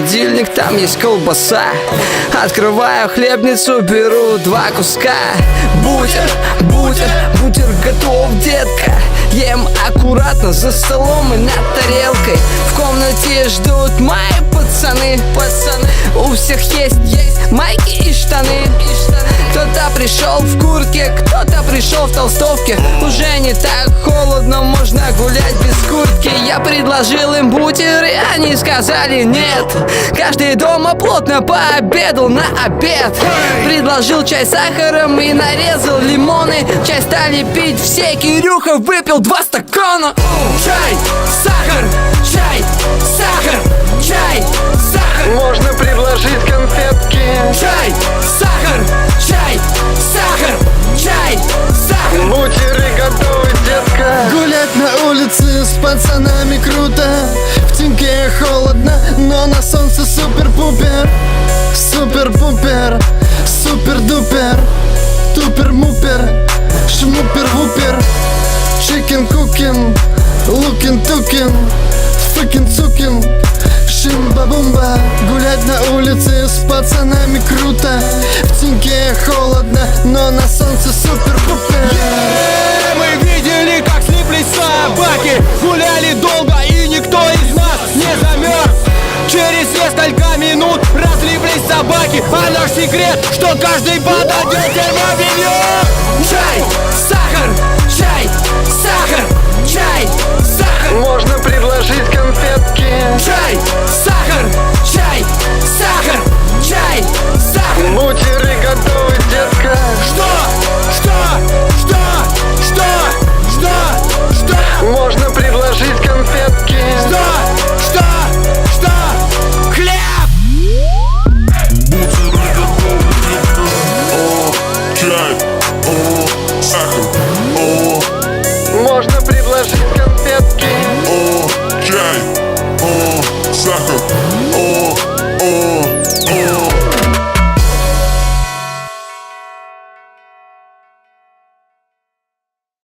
холодильник, там есть колбаса. Открываю хлебницу, беру 2 куска. Бутер готов, детка. Ем аккуратно за столом и над тарелкой. В комнате ждут мои пацаны. У всех есть майки и штаны. Кто-то пришел в куртке, кто-то пришел в толстовке. Уже не так холодно, можно гулять без куртки. Я предложил им бутеры, они сказали нет. Каждый дома плотно пообедал на обед. Предложил чай с сахаром и нарезал лимоны. Чай стали пить все, Кирюха выпил 2 стакана. Чай, сахар, чай, сахар, чай, сахар. Можно предложить конфетки. Чай, сахар, чай, сахар, чай, сахар. Бутеры готовы, детка. Гулять на улице с пацанами круто. В теньке холодно, но на солнце супер-пупер. Супер-пупер, супер-дупер. Тупер-мупер, шмупер-вупер. Чикен-кукин, лукин-тукин, фыкин-цукин, шимба-бумба. Гулять на улице с пацанами круто. В теньке холодно, но на солнце супер-пупер. Мы видели, как слиплись собаки. Гуляли долго, и никто из нас не замерз. Через несколько минут разлиплись собаки. А наш секрет, что каждый подойдет термобелье. Чай,